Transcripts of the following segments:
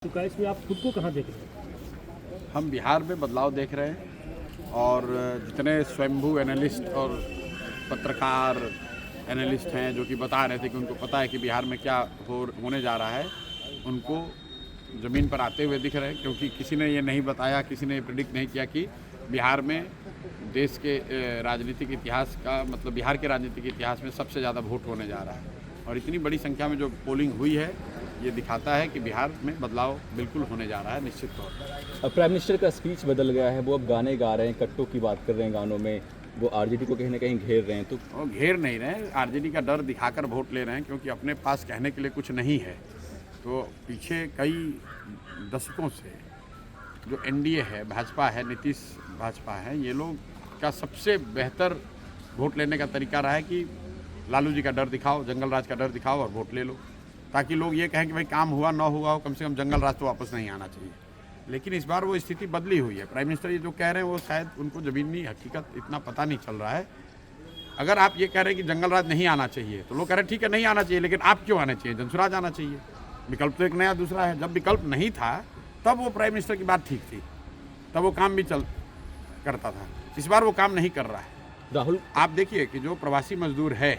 चुका है, इसमें आप खुद को कहाँ देख रहे हैं? हम बिहार में बदलाव देख रहे हैं और जितने स्वयंभू एनालिस्ट और पत्रकार एनालिस्ट हैं जो कि बता रहे थे कि उनको पता है कि बिहार में क्या होने जा रहा है, उनको ज़मीन पर आते हुए दिख रहे हैं। क्योंकि किसी ने ये नहीं बताया, किसी ने प्रेडिक्ट नहीं किया कि बिहार में देश के राजनीतिक इतिहास का मतलब बिहार के राजनीतिक इतिहास में सबसे ज़्यादा वोट होने जा रहा है। और इतनी बड़ी संख्या में जो पोलिंग हुई है, ये दिखाता है कि बिहार में बदलाव बिल्कुल होने जा रहा है निश्चित तौर पर। अब प्राइम मिनिस्टर का स्पीच बदल गया है, वो अब गाने गा रहे हैं, कट्टों की बात कर रहे हैं गानों में, वो आरजेडी को कहीं ना कहीं घेर रहे हैं। तो वो घेर नहीं रहे हैं, आरजेडी का डर दिखाकर वोट ले रहे हैं क्योंकि अपने पास कहने के लिए कुछ नहीं है। तो पीछे कई दशकों से जो एनडीए है, भाजपा है, नीतीश भाजपा है, ये लोग का सबसे बेहतर वोट लेने का तरीका रहा है कि लालू जी का डर दिखाओ, जंगल राज का डर दिखाओ और वोट ले लो, ताकि लोग ये कहें कि भाई काम हुआ ना हुआ हो, कम से कम जंगल राज तो वापस नहीं आना चाहिए। लेकिन इस बार वो स्थिति बदली हुई है। प्राइम मिनिस्टर ये जो कह रहे हैं वो शायद उनको ज़मीनी हकीकत इतना पता नहीं चल रहा है। अगर आप ये कह रहे हैं कि जंगल राज नहीं आना चाहिए तो लोग कह रहे हैं ठीक है नहीं आना चाहिए, लेकिन आप क्यों आना चाहिए, जनसुराज आना चाहिए। विकल्प तो एक नया दूसरा है। जब विकल्प नहीं था तब वो प्राइम मिनिस्टर की बात ठीक थी, तब वो काम भी करता था। इस बार वो काम नहीं कर रहा है। राहुल, आप देखिए कि जो प्रवासी मजदूर है,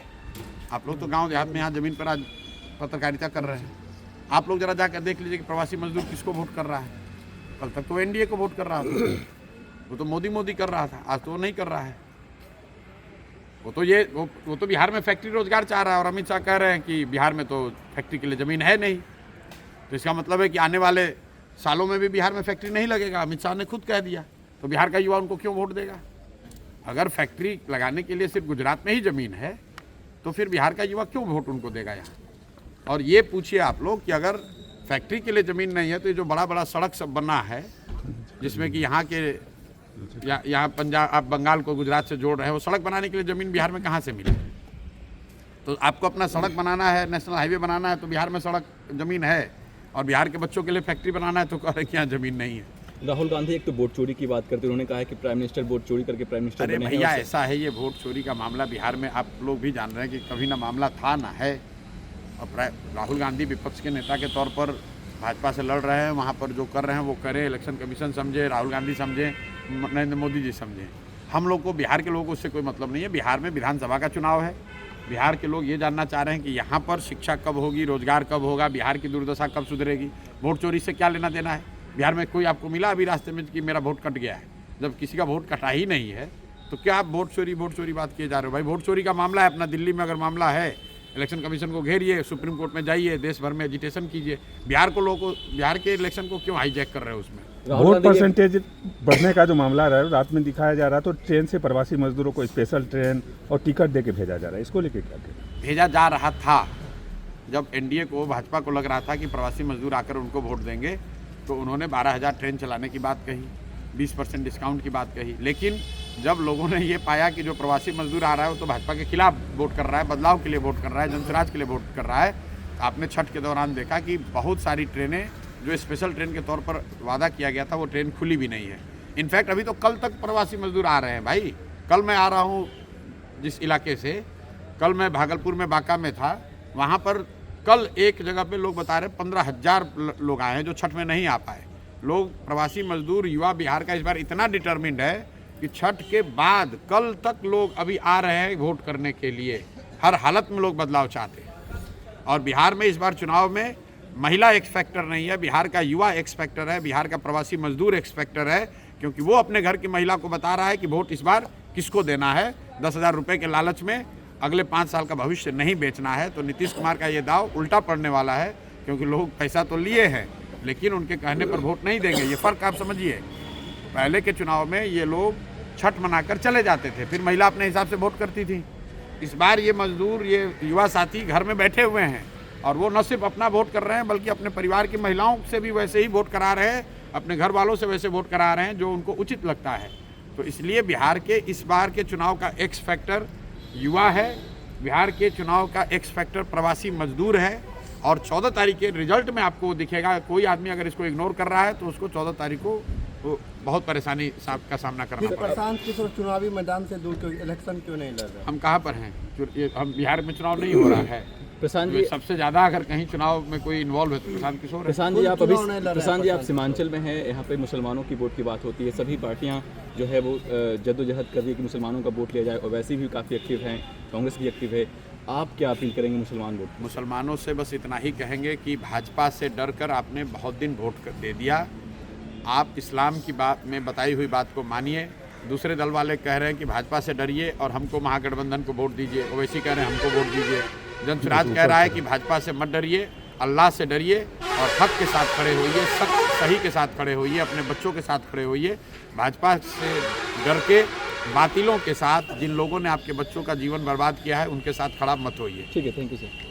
आप लोग तो गाँव देहात में यहाँ ज़मीन पर आज पत्रकारिता कर रहे हैं, आप लोग जरा जाकर देख लीजिए कि प्रवासी मजदूर किसको वोट कर रहा है। कल तक तो एनडीए को वोट कर रहा था, वो तो मोदी कर रहा था, आज तो वो नहीं कर रहा है। वो तो बिहार में फैक्ट्री रोजगार चाह रहा है और अमित शाह कह रहे हैं कि बिहार में तो फैक्ट्री के लिए ज़मीन है नहीं। तो इसका मतलब है कि आने वाले सालों में भी बिहार में फैक्ट्री नहीं लगेगा। अमित शाह ने खुद कह दिया, तो बिहार का युवा उनको क्यों वोट देगा? अगर फैक्ट्री लगाने के लिए सिर्फ गुजरात में ही ज़मीन है तो फिर बिहार का युवा क्यों वोट उनको देगा यहाँ? और ये पूछिए आप लोग कि अगर फैक्ट्री के लिए ज़मीन नहीं है तो ये जो बड़ा बड़ा सड़क सब बना है, जिसमें कि यहाँ के यहाँ पंजाब आप बंगाल को गुजरात से जोड़ रहे हैं, वो सड़क बनाने के लिए ज़मीन बिहार में कहाँ से मिले? तो आपको अपना सड़क बनाना है, नेशनल हाईवे बनाना है तो बिहार में सड़क ज़मीन है, और बिहार के बच्चों के लिए फैक्ट्री बनाना है तो कह रहे हैं कि यहाँ ज़मीन नहीं है। राहुल गांधी एक तो वोट चोरी की बात करते, उन्होंने कहा है कि प्राइम मिनिस्टर वोट चोरी करके प्राइम मिनिस्टर अरे बने हैं। भैया, ऐसा है, ये वोट चोरी का मामला बिहार में आप लोग भी जान रहे हैं कि कभी ना मामला था ना है। और राहुल गांधी विपक्ष के नेता के तौर पर भाजपा से लड़ रहे हैं, वहाँ पर जो कर रहे हैं वो करें, इलेक्शन कमीशन समझे, राहुल गांधी समझे, नरेंद्र मोदी जी समझें। हम लोग को, बिहार के लोगों को उससे कोई मतलब नहीं है। बिहार में विधानसभा का चुनाव है, बिहार के लोग ये जानना चाह रहे हैं कि यहाँ पर शिक्षा कब होगी, रोजगार कब होगा, बिहार की दुर्दशा कब सुधरेगी। वोट चोरी से क्या लेना देना है? बिहार में कोई आपको मिला अभी रास्ते में कि मेरा वोट कट गया है? जब किसी का वोट कटा ही नहीं है तो क्या आप वोट चोरी बात किए जा रहे हो? भाई वोट चोरी का मामला है अपना, दिल्ली में अगर मामला है, इलेक्शन कमीशन को घेरिए, सुप्रीम कोर्ट में जाइए, देश भर में एजिटेशन कीजिए। बिहार के इलेक्शन को क्यों हाईजैक कर रहे हो? उसमें वोट परसेंटेज बढ़ने का जो मामला रहा है, रात में दिखाया जा रहा है, तो ट्रेन से प्रवासी मजदूरों को स्पेशल ट्रेन और टिकट दे के भेजा जा रहा है, इसको लेके क्या कहें? भेजा जा रहा था। जब एनडीए को, भाजपा को लग रहा था कि प्रवासी मजदूर आकर उनको वोट देंगे, तो उन्होंने 12,000 ट्रेन चलाने की बात कही, 20% डिस्काउंट की बात कही। लेकिन जब लोगों ने ये पाया कि जो प्रवासी मजदूर आ रहा है वो तो भाजपा के खिलाफ वोट कर रहा है, बदलाव के लिए वोट कर रहा है, जनसुराज के लिए वोट कर रहा है, आपने छठ के दौरान देखा कि बहुत सारी ट्रेनें जो स्पेशल ट्रेन के तौर पर वादा किया गया था वो ट्रेन खुली भी नहीं है। इनफैक्ट अभी तो कल तक प्रवासी मजदूर आ रहे हैं। भाई, कल मैं आ रहा हूँ जिस इलाके से, कल मैं भागलपुर में बांका में था, वहाँ पर कल एक जगह पे लोग बता रहे 15,000 लोग आए हैं जो छठ में नहीं आ पाए। लोग, प्रवासी मजदूर, युवा बिहार का इस बार इतना डिटर्मिन्ड है कि छठ के बाद कल तक लोग अभी आ रहे हैं वोट करने के लिए। हर हालत में लोग बदलाव चाहते हैं। और बिहार में इस बार चुनाव में महिला एक्स फैक्टर नहीं है, बिहार का युवा एक्स फैक्टर है, बिहार का प्रवासी मजदूर एक्स फैक्टर है, क्योंकि वो अपने घर की महिला को बता रहा है कि वोट इस बार किसको देना है। 10,000 रुपये के लालच में अगले 5 साल का भविष्य नहीं बेचना है। तो नीतीश कुमार का ये दाव उल्टा पड़ने वाला है, क्योंकि लोग पैसा तो लिए हैं लेकिन उनके कहने पर वोट नहीं देंगे। ये फ़र्क आप समझिए। पहले के चुनाव में ये लोग छठ मनाकर चले जाते थे, फिर महिला अपने हिसाब से वोट करती थी। इस बार ये मजदूर, ये युवा साथी घर में बैठे हुए हैं और वो न सिर्फ अपना वोट कर रहे हैं बल्कि अपने परिवार की महिलाओं से भी वैसे ही वोट करा रहे हैं, अपने घर वालों से वैसे वोट करा रहे हैं जो उनको उचित लगता है। तो इसलिए बिहार के इस बार के चुनाव का एक्स फैक्टर युवा है, बिहार के चुनाव का एक्स फैक्टर प्रवासी मजदूर है। और 14 तारीख के रिजल्ट में आपको दिखेगा, कोई आदमी अगर इसको इग्नोर कर रहा है तो उसको 14 तारीख को बहुत परेशानी का सामना करना पड़ेगा। प्रशांत किशोर चुनावी मैदान से दूर क्यों, इलेक्शन क्यों नहीं लड़ रहे? हम कहाँ पर हैं? हम बिहार में चुनाव नहीं हो रहा है। प्रशांत जी, सबसे ज़्यादा अगर कहीं चुनाव में कोई इन्वॉल्व है तो प्रशांत किशोर है। प्रशांत जी आप सीमांचल में हैं, यहाँ पे मुसलमानों की वोट की बात होती है, सभी पार्टियाँ जो है वो जद्दोजहद कर रही है कि मुसलमानों का वोट लिया जाए, और वैसे भी काफ़ी एक्टिव हैं, कांग्रेस भी एक्टिव है। आप क्या अपील करेंगे मुसलमान वोट? मुसलमानों से बस इतना ही कहेंगे कि भाजपा से डर कर आपने बहुत दिन वोट दे दिया। आप इस्लाम की बात में बताई हुई बात को मानिए। दूसरे दल वाले कह रहे हैं कि भाजपा से डरिए और हमको महागठबंधन को वोट दीजिए, ओवैसी कह रहे हैं हमको वोट दीजिए। जनसुराज कह रहा है कि भाजपा से मत डरिए, अल्लाह से डरिए और हक के साथ खड़े होइए, सही के साथ खड़े होइए, अपने बच्चों के साथ खड़े होइए। भाजपा से डर के बातिलों के साथ, जिन लोगों ने आपके बच्चों का जीवन बर्बाद किया है, उनके साथ खड़ा मत होइए। ठीक है, थैंक यू सर।